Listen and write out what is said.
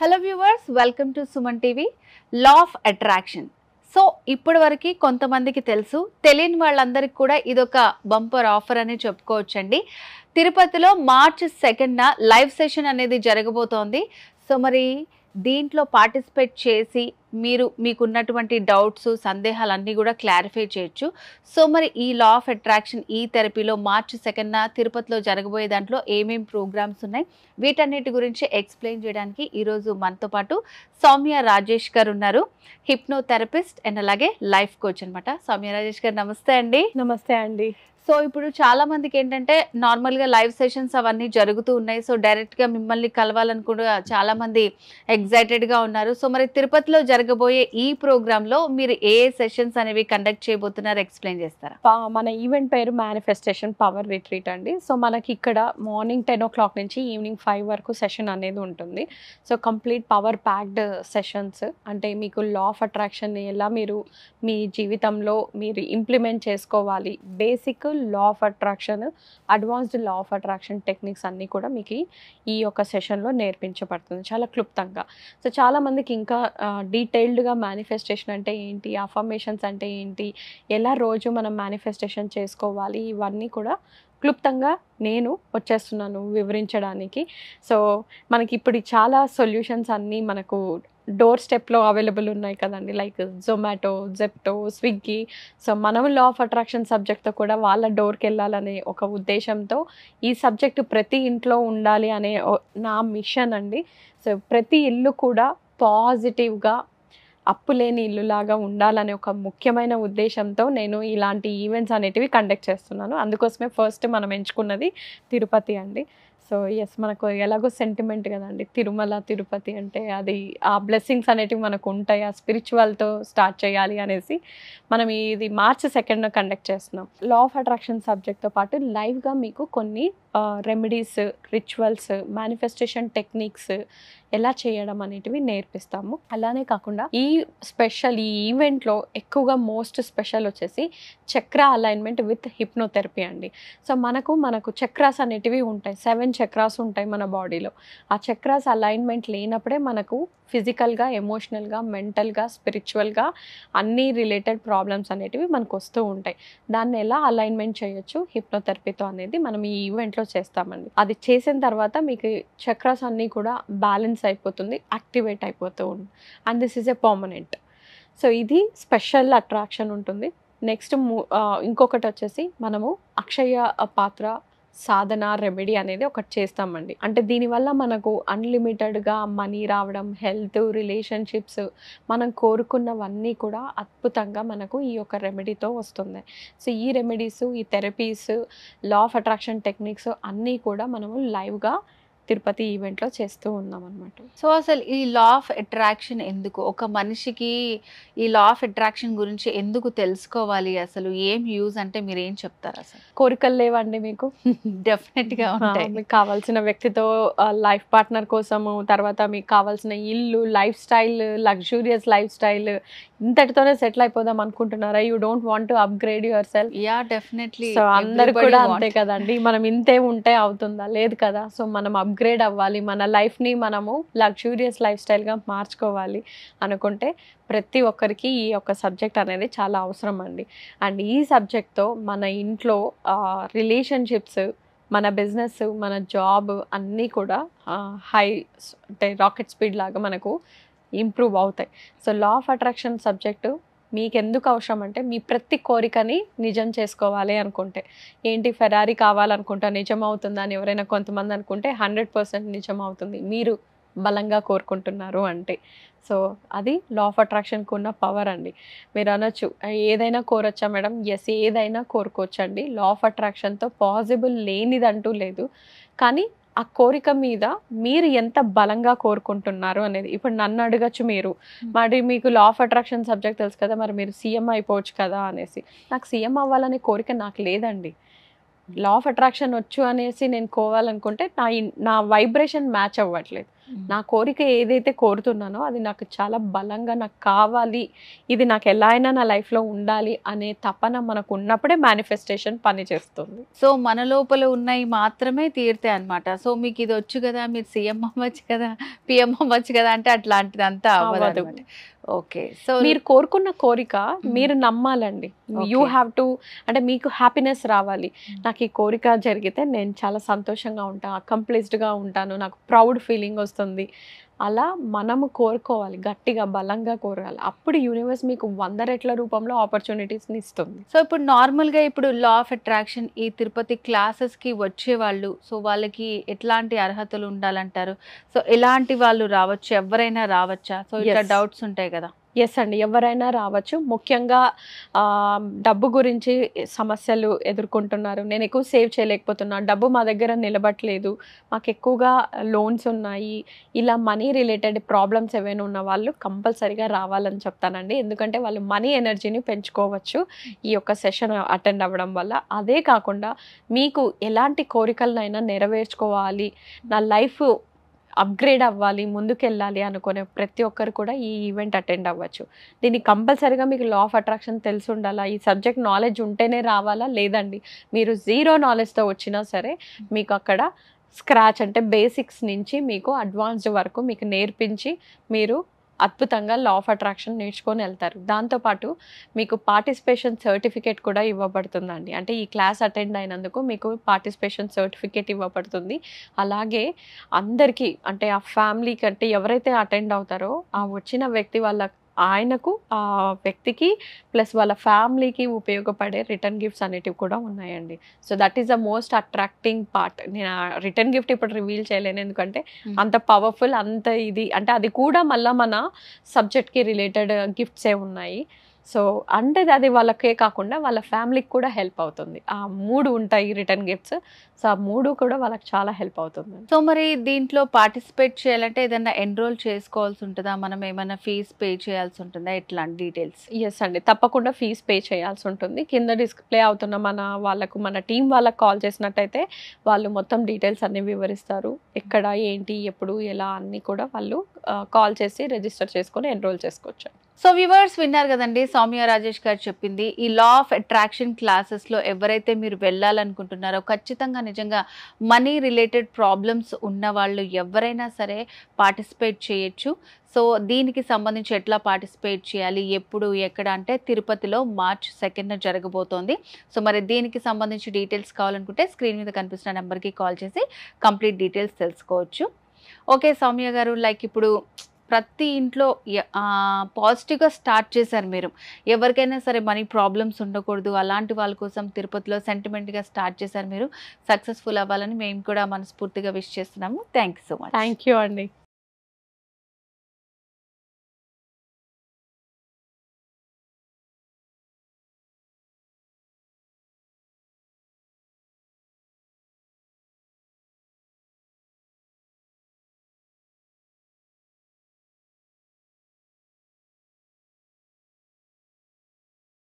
Hello viewers, welcome to Suman TV. Law of attraction. So ఇప్పటి వరకు కొంతమందికి తెలుసు, తెలియని వాళ్ళందరికీ కూడా ఇదొక బంపర్ ఆఫర్ అని చెప్పుకోవచ్చండి. తిరుపతిలో మార్చ్ 2న లైవ్ సెషన్ అనేది జరగబోతోంది. సో మరి దీంట్లో పార్టిసిపేట్ చేసి మీకున్నటువంటి డౌట్స్, సందేహాలన్నీ కూడా క్లారిఫై చేయొచ్చు. సో మరి ఈ లా ఆఫ్ అట్రాక్షన్ ఈ థెరపీలో మార్చ్ 2న తిరుపతిలో జరగబోయే దాంట్లో ఏమేం ప్రోగ్రామ్స్ ఉన్నాయి, వీటన్నిటి గురించి ఎక్స్ప్లెయిన్ చేయడానికి ఈరోజు మనతో పాటు సౌమ్య రాజేష్ గారు ఉన్నారు. హిప్నోథెరపిస్ట్ అండ్ అలాగే లైఫ్ కోచ్ అనమాట. సౌమ్య రాజేష్ గారు నమస్తే అండి. నమస్తే అండి. సో ఇప్పుడు చాలా మందికి ఏంటంటే నార్మల్గా లైవ్ సెషన్స్ అవన్నీ జరుగుతూ ఉన్నాయి. సో డైరెక్ట్గా మిమ్మల్ని కలవాలని కూడా చాలా మంది ఎగ్జైటెడ్గా ఉన్నారు. సో మరి తిరుపతిలో జరగబోయే ఈ ప్రోగ్రాంలో మీరు ఏ సెషన్స్ అనేవి కండక్ట్ చేయబోతున్నారు, ఎక్స్ప్లెయిన్ చేస్తారా? మన ఈవెంట్ పేరు మేనిఫెస్టేషన్ పవర్ రిట్రీట్ అండి. సో మనకి ఇక్కడ మార్నింగ్ 10 o'clock నుంచి ఈవినింగ్ 5 వరకు సెషన్ అనేది ఉంటుంది. So complete power packed sessions. అంటే మీకు లా ఆఫ్ అట్రాక్షన్ ఎలా మీరు మీ జీవితంలో మీరు ఇంప్లిమెంట్ చేసుకోవాలి, basic law of attraction, advanced law of attraction techniques అన్నీ కూడా మీకు ఈ యొక్క సెషన్లో నేర్పించబడుతుంది చాలా క్లుప్తంగా. సో చాలామందికి ఇంకా డీటెయిల్డ్గా మేనిఫెస్టేషన్ అంటే ఏంటి, అఫర్మేషన్స్ అంటే ఏంటి, ఎలా రోజు మనం మేనిఫెస్టేషన్ చేసుకోవాలి, ఇవన్నీ కూడా క్లుప్తంగా నేను వచ్చేస్తున్నాను వివరించడానికి. సో మనకి ఇప్పుడు చాలా సొల్యూషన్స్ అన్నీ మనకు డోర్ స్టెప్లో అవైలబుల్ ఉన్నాయి కదండి, like Zomato, Zepto, Swiggy. So మనం లా ఆఫ్ అట్రాక్షన్ సబ్జెక్ట్తో కూడా వాళ్ళ డోర్కి వెళ్ళాలనే ఒక ఉద్దేశంతో ఈ సబ్జెక్టు ప్రతి ఇంట్లో ఉండాలి అనే నా మిషన్ అండి. సో ప్రతి ఇల్లు కూడా పాజిటివ్గా అప్పులేని ఇల్లులాగా ఉండాలనే ఒక ముఖ్యమైన ఉద్దేశంతో నేను ఇలాంటి ఈవెంట్స్ అనేటివి కండక్ట్ చేస్తున్నాను. అందుకోసమే ఫస్ట్ మనం ఎంచుకున్నది తిరుపతి అండి. సో ఎస్, మనకు ఎలాగో సెంటిమెంట్ కదండి తిరుమల తిరుపతి అంటే, అది ఆ బ్లెస్సింగ్స్ అనేటివి మనకు ఉంటాయి. ఆ స్పిరిచువల్తో స్టార్ట్ చేయాలి అనేసి మనం ఇది మార్చ్ 2న కండక్ట్ చేస్తున్నాం. లా ఆఫ్ అట్రాక్షన్ సబ్జెక్ట్తో పాటు లైవ్గా మీకు కొన్ని రెమెడీస్, రిచువల్స్, మేనిఫెస్టేషన్ టెక్నిక్స్ ఎలా చేయడం అనేటివి నేర్పిస్తాము. అలానే కాకుండా ఈ ఈవెంట్లో ఎక్కువగా మోస్ట్ స్పెషల్ వచ్చేసి చక్ర అలైన్మెంట్ విత్ హిప్నోథెరపీ అండి. సో మనకు చక్రాస్ అనేటివి ఉంటాయి, 7 చక్రాస్ ఉంటాయి మన బాడీలో. ఆ చక్రాస్ అలైన్మెంట్ లేనప్పుడే మనకు ఫిజికల్గా, ఎమోషనల్గా, మెంటల్గా, స్పిరిచువల్గా అన్ని రిలేటెడ్ ప్రాబ్లమ్స్ అనేటివి మనకు వస్తూ ఉంటాయి. దాన్ని ఎలా అలైన్మెంట్ చేయొచ్చు హిప్నోథెరపీతో అనేది మనం ఈ ఈవెంట్లో చేస్తామండి. అది చేసిన తర్వాత మీకు చక్రాస్ అన్నీ కూడా బ్యాలెన్స్ అయిపోతుంది, యాక్టివేట్ అయిపోతూ ఉంటుంది. And this is a permanent. So ఇది స్పెషల్ అట్రాక్షన్ ఉంటుంది. నెక్స్ట్ ఇంకొకటి వచ్చేసి మనము అక్షయ పాత్ర సాధన రెమెడీ అనేది ఒకటి చేస్తామండి. అంటే దీనివల్ల మనకు అన్లిమిటెడ్గా మనీ రావడం, హెల్త్, రిలేషన్షిప్స్, మనం కోరుకున్నవన్నీ కూడా అద్భుతంగా మనకు ఈ యొక్క రెమెడీతో వస్తుంది. సో ఈ రెమెడీస్, ఈ therapies, law of attraction techniques అన్నీ కూడా మనము లైవ్గా తిరుపతి ఈవెంట్లో చేస్తూ ఉన్నాం అనమాట. సో అసలు ఈ లా ఆఫ్ అట్రాక్షన్ ఎందుకు, ఒక మనిషికి ఈ లా ఆఫ్ అట్రాక్షన్ గురించి ఎందుకు తెలుసుకోవాలి, అసలు ఏం యూజ్ అంటే మీరు ఏం చెప్తారు? అసలు కోరికలు లేవండి మీకు? డెఫినెట్గా ఉంటాయి. మీకు కావాల్సిన వ్యక్తితో లైఫ్ పార్ట్నర్ కోసము, తర్వాత మీకు కావాల్సిన ఇల్లు, lifestyle, luxurious lifestyle, ఇంతటితోనే సెటిల్ అయిపోదాం అనుకుంటున్నారా? You don't want to upgrade yourself? Yeah, definitely. So అందరు కూడా అంతే కదండి, మనం ఇంతే ఉంటే అవుతుందా? లేదు కదా. సో మనం అప్గ్రేడ్ అవ్వాలి, మన లైఫ్ని మనము లగ్జూరియస్ లైఫ్ స్టైల్గా మార్చుకోవాలి అనుకుంటే ప్రతి ఒక్కరికి ఈ యొక్క సబ్జెక్ట్ అనేది చాలా అవసరం అండి. అండ్ ఈ సబ్జెక్ట్తో మన ఇంట్లో రిలేషన్షిప్స్, మన బిజినెస్, మన జాబ్ అన్నీ కూడా అంటే రాకెట్ స్పీడ్ లాగా మనకు ఇంప్రూవ్ అవుతాయి. So law of attraction subject మీకు ఎందుకు అవసరం అంటే, మీ ప్రతి కోరికని నిజం చేసుకోవాలి అనుకుంటే, ఏంటి ఫెరారీ కావాలనుకుంటా నిజం అవుతుందా అని ఎవరైనా కొంతమంది అనుకుంటే 100% నిజం అవుతుంది మీరు బలంగా కోరుకుంటున్నారు అంటే. సో అది లా ఆఫ్ అట్రాక్షన్కి ఉన్న పవర్ అండి. మీరు అనొచ్చు ఏదైనా కోరొచ్చా మేడం? ఎస్, ఏదైనా కోరుకోవచ్చండి. లా ఆఫ్ అట్రాక్షన్తో పాసిబుల్ లేనిదంటూ లేదు. కానీ ఆ కోరిక మీద మీరు ఎంత బలంగా కోరుకుంటున్నారు అనేది. ఇప్పుడు నన్ను అడగచ్చు మీరు, మరి మీకు లా ఆఫ్ అట్రాక్షన్ సబ్జెక్ట్ తెలుసు కదా, మరి మీరు సీఎం అయిపోవచ్చు కదా అనేసి. నాకు సీఎం అవ్వాలనే కోరిక నాకు లేదండి. లా ఆఫ్ అట్రాక్షన్ వచ్చు అనేసి నేను కోవాలనుకుంటే నా వైబ్రేషన్ మ్యాచ్ అవ్వట్లేదు. నా కోరిక ఏదైతే కోరుతున్నానో అది నాకు చాలా బలంగా నాకు కావాలి, ఇది నాకు ఎలా అయినా నా లైఫ్లో ఉండాలి అనే తపన మనకు ఉన్నప్పుడే మేనిఫెస్టేషన్ పని చేస్తుంది. సో మన లోపల ఉన్నాయి మాత్రమే తీరుతాయి అనమాట. సో మీకు ఇది వచ్చు కదా, మీరు సీఎం అవ్వచ్చు కదా, పిఎం అవ్వచ్చు కదా అంటే అట్లాంటిది అంతా అవ్వదు. ఓకే. సో మీరు కోరుకున్న కోరిక మీరు నమ్మాలండి. యూ హ్యావ్ టు, అంటే మీకు హ్యాపీనెస్ రావాలి. నాకు ఈ కోరిక జరిగితే నేను చాలా సంతోషంగా ఉంటాను, అకంప్లీస్డ్గా ఉంటాను, నాకు ప్రౌడ్ ఫీలింగ్ వస్తుంది. అలా మనము కోరుకోవాలి, గట్టిగా బలంగా కోరాలి. అప్పుడు యూనివర్స్ మీకు 100 రెట్ల రూపంలో ఆపర్చునిటీస్ని ఇస్తుంది. సో ఇప్పుడు నార్మల్గా ఇప్పుడు లా ఆఫ్ అట్రాక్షన్ ఈ తిరుపతి క్లాసెస్కి వచ్చేవాళ్ళు, సో వాళ్ళకి ఎట్లాంటి అర్హతలు ఉండాలంటారు? సో ఎలాంటి వాళ్ళు రావచ్చు, ఎవరైనా రావచ్చా? సో ఇట్లా డౌట్స్ ఉంటాయి కదా. ఎస్ అండి, ఎవరైనా రావచ్చు. ముఖ్యంగా డబ్బు గురించి సమస్యలు ఎదుర్కొంటున్నారు, నేను ఎక్కువ సేవ్ చేయలేకపోతున్నా, డబ్బు మా దగ్గర నిలబట్లేదు, మాకు ఎక్కువగా లోన్స్ ఉన్నాయి, ఇలా మనీ రిలేటెడ్ ప్రాబ్లమ్స్ ఏవైనా ఉన్న వాళ్ళు కంపల్సరీగా రావాలని చెప్తానండి. ఎందుకంటే వాళ్ళు మనీ ఎనర్జీని పెంచుకోవచ్చు ఈ యొక్క సెషన్ అటెండ్ అవ్వడం వల్ల. అదే కాకుండా మీకు ఎలాంటి కోరికలనైనా నెరవేర్చుకోవాలి, నా లైఫ్ అప్గ్రేడ్ అవ్వాలి, ముందుకెళ్ళాలి అనుకునే ప్రతి ఒక్కరు కూడా ఈ ఈవెంట్ అటెండ్ అవ్వచ్చు. దీనికి కంపల్సరీగా మీకు లా ఆఫ్ అట్రాక్షన్ తెలిసి ఉండాలా, ఈ సబ్జెక్ట్ నాలెడ్జ్ ఉంటేనే రావాలా? లేదండి, మీరు 0 నాలెడ్జ్తో వచ్చినా సరే మీకు అక్కడ స్క్రాచ్ అంటే బేసిక్స్ నుంచి మీకు అడ్వాన్స్డ్ వరకు మీకు నేర్పించి మీరు అద్భుతంగా లా ఆఫ్ అట్రాక్షన్ నేర్చుకొని వెళ్తారు. దాంతోపాటు మీకు పార్టిసిపేషన్ సర్టిఫికేట్ కూడా ఇవ్వబడుతుందండి. అంటే ఈ క్లాస్ అటెండ్ అయినందుకు మీకు పార్టిసిపేషన్ సర్టిఫికేట్ ఇవ్వబడుతుంది. అలాగే అందరికీ, అంటే ఆ ఫ్యామిలీకి, అంటే ఎవరైతే అటెండ్ అవుతారో ఆ వచ్చిన వ్యక్తి ఆయనకు, ఆ వ్యక్తికి ప్లస్ వాళ్ళ ఫ్యామిలీకి ఉపయోగపడే రిటర్న్ గిఫ్ట్స్ అనేటివి కూడా ఉన్నాయండి. So that is the most attracting part. నేను రిటర్న్ గిఫ్ట్ ఇప్పుడు రివీల్ చేయలేను, ఎందుకంటే అంత పవర్ఫుల్, అంత ఇది, అంటే అది కూడా మళ్ళీ మన సబ్జెక్ట్కి రిలేటెడ్ గిఫ్ట్సే ఉన్నాయి. సో అంటే అది వాళ్ళకే కాకుండా వాళ్ళ ఫ్యామిలీకి కూడా హెల్ప్ అవుతుంది. ఆ 3 ఉంటాయి రిటర్న్ గిఫ్ట్స్. సో ఆ 3 కూడా వాళ్ళకి చాలా హెల్ప్ అవుతుంది. సో మరి దీంట్లో పార్టిసిపేట్ చేయాలంటే ఏదైనా ఎన్రోల్ చేసుకోవాల్సి ఉంటుందా, మనం ఏమైనా ఫీజ్ పే చేయాల్సి ఉంటుందా, ఎట్లాంటి డీటెయిల్స్? ఎస్ అండి, తప్పకుండా ఫీజ్ పే చేయాల్సి ఉంటుంది. కింద డిస్ప్లే అవుతున్న మన టీం వాళ్ళకి కాల్ చేసినట్టయితే వాళ్ళు మొత్తం డీటెయిల్స్ అన్ని వివరిస్తారు. ఎక్కడ, ఏంటి, ఎప్పుడు, ఎలా అన్నీ కూడా వాళ్ళు కాల్ చేసి రిజిస్టర్ చేసుకొని ఎన్రోల్ చేసుకోవచ్చు. సో వ్యూవర్స్ విన్నారు కదండి, సౌమ్య రాజేష్ గారు చెప్పింది. ఈ లా ఆఫ్ అట్రాక్షన్ క్లాసెస్లో ఎవరైతే మీరు వెళ్ళాలనుకుంటున్నారో, ఖచ్చితంగా నిజంగా మనీ రిలేటెడ్ ప్రాబ్లమ్స్ ఉన్న వాళ్ళు ఎవరైనా సరే పార్టిసిపేట్ చేయొచ్చు. సో దీనికి సంబంధించి ఎట్లా పార్టిసిపేట్ చేయాలి, ఎప్పుడు, ఎక్కడ అంటే తిరుపతిలో March 2nd జరగబోతోంది. సో మరి దీనికి సంబంధించి డీటెయిల్స్ కావాలనుకుంటే స్క్రీన్ మీద కనిపిస్తున్న నెంబర్కి కాల్ చేసి కంప్లీట్ డీటెయిల్స్ తెలుసుకోవచ్చు. ఓకే సౌమ్య గారు, లైక్ ఇప్పుడు ప్రతి ఇంట్లో పాజిటివ్గా స్టార్ట్ చేశారు మీరు. ఎవరికైనా సరే మనీ ప్రాబ్లమ్స్ ఉండకూడదు, అలాంటి వాళ్ళ కోసం తిరుపతిలో సెంటిమెంట్గా స్టార్ట్ చేశారు మీరు. సక్సెస్ఫుల్ అవ్వాలని మేము కూడా మనస్ఫూర్తిగా విష్ చేస్తున్నాము. Thank you so much. Thank you అండి.